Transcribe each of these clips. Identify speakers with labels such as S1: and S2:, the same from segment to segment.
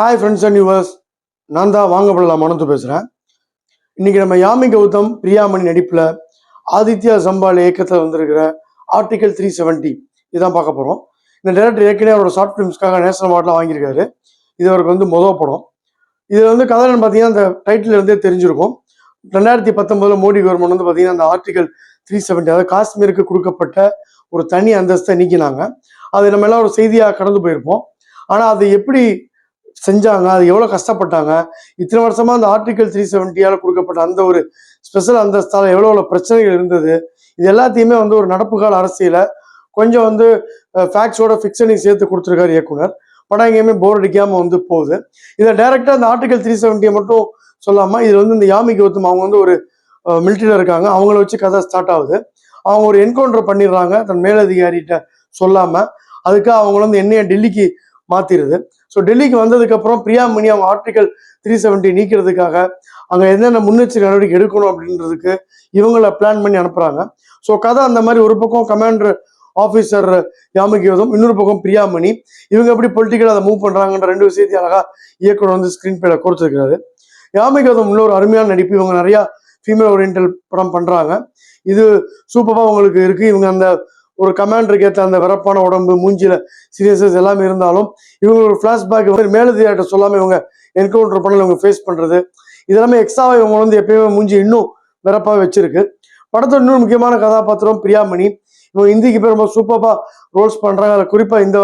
S1: Hi friends and viewers, நான் தான் வாங்கப்படலாம் மனத்து பேசுகிறேன். இன்றைக்கி நம்ம யாமி கௌதம் பிரியாமணி நடிப்பில் ஆதித்யா சம்பால் இயக்கத்தில் வந்திருக்கிற ஆர்டிகல் 370 இதுதான் பார்க்க போகிறோம். இந்த டைரக்டர் ஏற்கனவே அவரோட ஷார்ட் ஃபிலிம்ஸ்க்காக நேஷனல் அவார்ட்லாம் வாங்கியிருக்காரு. இது அவருக்கு வந்து மொதல் படம். இது வந்து கதைன்னு பார்த்தீங்கன்னா அந்த டைட்டில் இருந்தே தெரிஞ்சிருக்கும். 2019 மோடி கவர்மெண்ட் வந்து பார்த்தீங்கன்னா அந்த ஆர்டிகல் 370 அதாவது காஷ்மீருக்கு கொடுக்கப்பட்ட ஒரு தனி அந்தஸ்தை நீக்கினாங்க. அது நம்ம எல்லாம் ஒரு செய்தியாக கடந்து போயிருப்போம். ஆனால் அது எப்படி செஞ்சாங்க, அது எவ்வளோ கஷ்டப்பட்டாங்க, இத்தனை வருஷமா அந்த ஆர்டிகல் 370 கொடுக்கப்பட்ட அந்த ஒரு ஸ்பெஷல் அந்தஸ்தால எவ்வளோ பிரச்சனைகள் இருந்தது, இது எல்லாத்தையுமே வந்து ஒரு நடப்பு கால அரசியல கொஞ்சம் வந்து ஃபேக்ட்ஸோட ஃபிக்ஷனையும் சேர்த்து கொடுத்துருக்காரு இயக்குனர். படம் எங்கேயுமே போர் அடிக்காமல் வந்து போகுது. இதை டைரக்டாக அந்த ஆர்டிகல் 370 மட்டும் சொல்லாமல் இதில் வந்து இந்த யாமி கௌதம் அவங்க வந்து ஒரு மிலிட்டரியில் இருக்காங்க. அவங்கள வச்சு கதை ஸ்டார்ட் ஆகுது. அவங்க ஒரு என்கவுண்டர் பண்ணிடுறாங்க தன் மேலதிகாரிகிட்ட சொல்லாமல். அதுக்காக அவங்கள வந்து என்னைய டெல்லிக்கு மாற்றிடுது. ஸோ டெல்லிக்கு வந்ததுக்கப்புறம் பிரியாமணி அவங்க ஆர்டிகல் 370 நீக்கிறதுக்காக அங்கே என்னென்ன முன்னெச்சரிக்கை நடவடிக்கை எடுக்கணும் அப்படின்றதுக்கு இவங்களை பிளான் பண்ணி அனுப்புகிறாங்க. ஸோ கதை அந்த மாதிரி ஒரு பக்கம் கமாண்டர் ஆஃபீஸர் யாமி கௌதம், இன்னொரு பக்கம் பிரியாமணி, இவங்க எப்படி பொலிட்டிக்கலாக அதை மூவ் பண்ணுறாங்கன்ற ரெண்டு விஷயத்தையும் அழகாக இயக்குனர் வந்து ஸ்க்ரீன் பிளேல கொடுத்துருக்காரு. யாமி கௌதம் இன்னொரு அருமையான நடிப்பு. இவங்க நிறையா ஃபீமேல் ஓரியன்டல் படம் பண்ணுறாங்க. இது சூப்பராக அவங்களுக்கு இருக்குது. இவங்க அந்த ஒரு கமாண்டருக்கு ஏற்ற அந்த வரப்பான உடம்பு, மூஞ்சில சீரியஸஸ் எல்லாமே இருந்தாலும் இவங்க ஒரு ஃப்ளாஷ்பேக் மேலதிகாரிட்ட சொல்லாமல் இவங்க என்கவுண்டர் பண்ணல இவங்க ஃபேஸ் பண்ணுறது, இதெல்லாமே எக்ஸ்ட்ராவாக இவங்க வந்து எப்பயுமே மூஞ்சி இன்னும் வரப்பாக வச்சிருக்கு. படத்தோட இன்னொரு முக்கியமான கதாபாத்திரம் பிரியாமணி. இவங்க இந்திக்கு பேர் ரொம்ப சூப்பராக ரோல்ஸ் பண்ணுறாங்க. அதில் குறிப்பாக இந்த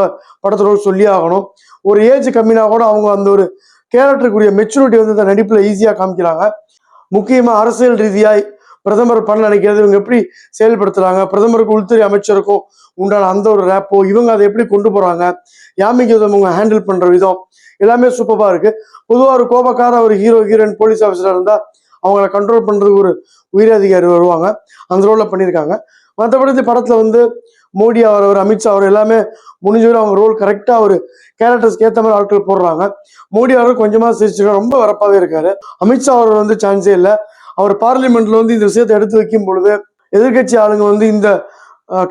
S1: படத்தை ரோல் சொல்லி ஆகணும். ஒரு ஏஜ் கம்மினா கூட அவங்க அந்த ஒரு கேரக்டருக்குரிய மெச்சூரிட்டி வந்து இந்த நடிப்பில் ஈஸியாக காமிக்கிறாங்க. முக்கியமாக அரசியல் ரீதியாக பிரதமர் பண்ண நினைக்கிறது இவங்க எப்படி செயல்படுத்துறாங்க, பிரதமருக்கு உள்துறை அமைச்சருக்கும் உண்டான அந்த ஒரு ரேப்போ இவங்க அதை எப்படி கொண்டு போறாங்க, யாமி கௌதம் அவங்க ஹேண்டில் பண்ற விதம் எல்லாமே சூப்பரா இருக்கு. பொதுவாக ஒரு கோபக்கார ஒரு ஹீரோயின் போலீஸ் ஆஃபீஸரா இருந்தா அவங்கள கண்ட்ரோல் பண்றதுக்கு ஒரு உயர் அதிகாரி வருவாங்க, அந்த ரோல்ல பண்ணியிருக்காங்க. மற்றபடி படத்துல வந்து மோடி அவர், அமித்ஷா அவர் எல்லாமே முடிஞ்சவரை அவங்க ரோல் கரெக்டா ஒரு கேரக்டர்ஸ்க்கு ஏற்ற மாதிரி ஆட்கள் போடுறாங்க. மோடி அவர் கொஞ்சமா சிரிச்சுக்க ரொம்ப வரப்பாவே இருக்காரு. அமித்ஷா அவர் வந்து சான்ஸே இல்லை. அவர் பார்லிமெண்ட்ல வந்து இந்த விஷயத்தை எடுத்து வைக்கும் பொழுது எதிர்கட்சி ஆளுங்க வந்து இந்த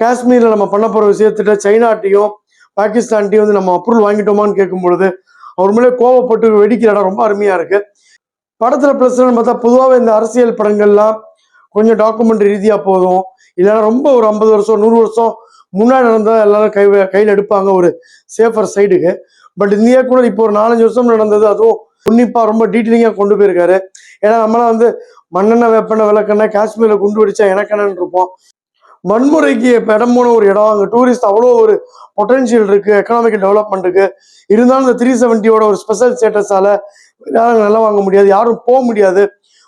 S1: காஷ்மீர்ல நம்ம பண்ண போற விஷயத்திட்ட சைனாட்டையும் பாகிஸ்தான்ட்டையும் வந்து நம்ம அப்ரூவல் வாங்கிட்டோமான்னு கேட்கும் பொழுது அவர் மேலே கோவப்பட்டு வெடிக்கிற இடம் ரொம்ப அருமையா இருக்கு. படத்துல பிரச்சனைன்னு பார்த்தா பொதுவாகவே இந்த அரசியல் படங்கள்லாம் கொஞ்சம் டாக்குமெண்ட்ரி ரீதியா போதும், இல்லைன்னா ரொம்ப ஒரு 50 வருஷம் 100 வருஷம் முன்னாடி நடந்தா எல்லாரும் கையில் எடுப்பாங்க ஒரு சேஃபர் சைடுக்கு. பட் இந்த இயக்குனர் இப்போ ஒரு 4-5 வருஷம் நடந்தது அதுவும் உன்னிப்பா ரொம்ப டீட்டெயிலிங்கா கொண்டு போயிருக்காரு. ஏன்னா நம்மளாம் வந்து மண்ணெண்ணெய் வேப்பெண்ணெய் விளக்கெண்ணெய் காஷ்மீர்ல குண்டு வெடிச்சா எனக்கென்னு இருப்போம். வன்முறைக்கு இடம் போன ஒரு இடம், அங்கே டூரிஸ்ட் அவ்வளோ ஒரு பொட்டன்ஷியல் இருக்கு, எக்கனாமிக்கல் டெவலப்மெண்ட் இருக்கு. இருந்தாலும் இந்த 370 ஒரு ஸ்பெஷல் ஸ்டேட்டஸால யாரும் நிலம் வாங்க முடியாது, யாரும் போக முடியாது.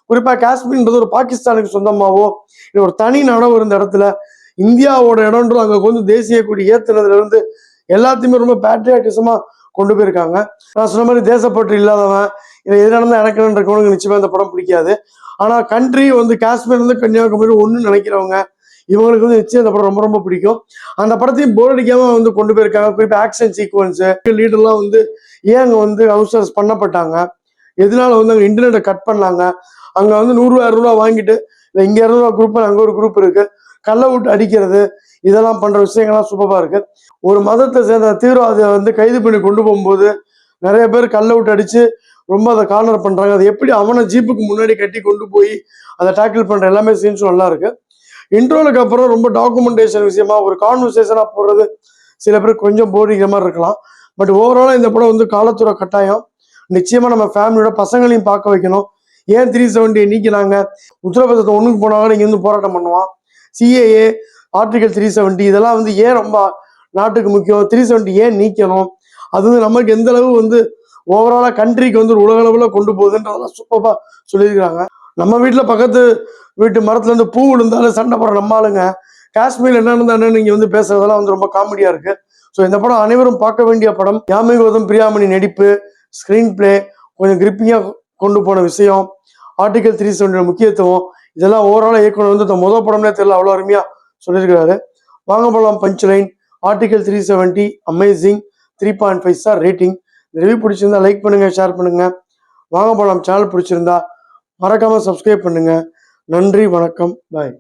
S1: குறிப்பா காஷ்மீர்ன்றது ஒரு பாகிஸ்தானுக்கு சொந்தமாவோ இல்லை ஒரு தனி நடவு இருந்த இடத்துல இந்தியாவோட இடம்ன்றது அங்கே வந்து தேசிய கொடி ஏத்துனதுல இருந்து எல்லாத்தையுமே ரொம்ப பேட்ரியாட்டிசமா கொண்டு போயிருக்காங்க. நான் சொன்ன மாதிரி தேசப்பற்று இல்லாதவன் இல்லை எது நடந்தால் எனக்குன்னு இருக்கவனுக்கு நிச்சயமா இந்த படம் பிடிக்காது. ஆனால் கண்ட்ரி வந்து காஷ்மீர் வந்து கன்னியாகுமரி ஒன்று நினைக்கிறவங்க இவங்களுக்கு வந்து நிச்சயம் இந்த படம் ரொம்ப ரொம்ப பிடிக்கும். அந்த படத்தையும் போர் அடிக்காம வந்து கொண்டு போயிருக்காங்க. குறிப்பாக ஆக்ஷன் சீக்வன்ஸு லீடர்லாம் வந்து ஏன் அங்கே வந்து அவுட்சோர்ஸ் பண்ணப்பட்டாங்க, எதனால வந்து அங்கே இன்டர்நெட்டை கட் பண்ணாங்க, அங்கே வந்து 100,000 வாங்கிட்டு இல்லை இங்கே 200 குரூப் அங்கே ஒரு குரூப் இருக்கு, கல்லை விட்டு அடிக்கிறது, இதெல்லாம் பண்ற விஷயங்கள்லாம் சூப்பரா இருக்கு. ஒரு மதத்தை சேர்ந்த தீவிரவாதியை வந்து கைது பண்ணி கொண்டு போகும்போது நிறைய பேர் கல்லை விட்டு அடிச்சு ரொம்ப அதை கார்னர் பண்றாங்க. அது எப்படி அவனை ஜீப்புக்கு முன்னாடி கட்டி கொண்டு போய் அதை டேக்கிள் பண்ற எல்லாமே சீன்ஸும் நல்லா இருக்கு. இன்ட்ரோலுக்கு அப்புறம் ரொம்ப டாக்குமெண்டேஷன் விஷயமா ஒரு கான்வர்சேஷனா போடுறது சில பேருக்கு கொஞ்சம் போரிங்கிற மாதிரி இருக்கலாம். பட் ஓவராலா இந்த படம் வந்து காலத்துற கட்டாயம். நிச்சயமா நம்ம ஃபேமிலியோட பசங்களையும் பார்க்க வைக்கணும். ஏன் 370 நீக்கினாங்க, உத்தரப்பிரதேசத்தை ஒண்ணுக்கு போனாங்க இங்க வந்து போராட்டம் பண்ணுவான். சிஏஏ ஆர்டிகல் 370 இதெல்லாம் வந்து ஏன் ரொம்ப நாட்டுக்கு முக்கியம், 370 ஏன் நீக்கணும், அது வந்து நமக்கு எந்த அளவு வந்து ஓவராலா கண்ட்ரிக்கு வந்து ஒரு உலக அளவில் கொண்டு போகுதுன்றதெல்லாம் சூப்பரா சொல்லியிருக்கிறாங்க. நம்ம வீட்டுல பக்கத்து வீட்டு மரத்துல இருந்து பூ விழுந்தாலும் சண்டை போடுற நம்ம ஆளுங்க காஷ்மீர்ல என்ன இருந்தா நீங்க வந்து பேசுறதெல்லாம் வந்து ரொம்ப காமெடியா இருக்கு. ஸோ இந்த படம் அனைவரும் பார்க்க வேண்டிய படம். யாமி கௌதம் பிரியாமணி நடிப்பு, ஸ்கிரீன் பிளே, கொஞ்சம் கிரிப்பிங்கா கொண்டு போன விஷயம், ஆர்டிகல் 370 முக்கியத்துவம், இதெல்லாம் ஓவராலா இயக்குனர் வந்து முதல் படம்னே தெரியல அவ்வளோ அருமையா சொல்லியிருக்கிறாரு. வாங்க போகலாம் punch line. Article 370 amazing, 3.5 star rating. இந்த ரிவ்யூ பிடிச்சிருந்தா லைக் பண்ணுங்க, ஷேர் பண்ணுங்க. வாங்க போகலாம் சேனல் பிடிச்சிருந்தா மறக்காம சப்ஸ்கிரைப் பண்ணுங்க. நன்றி, வணக்கம், பாய்.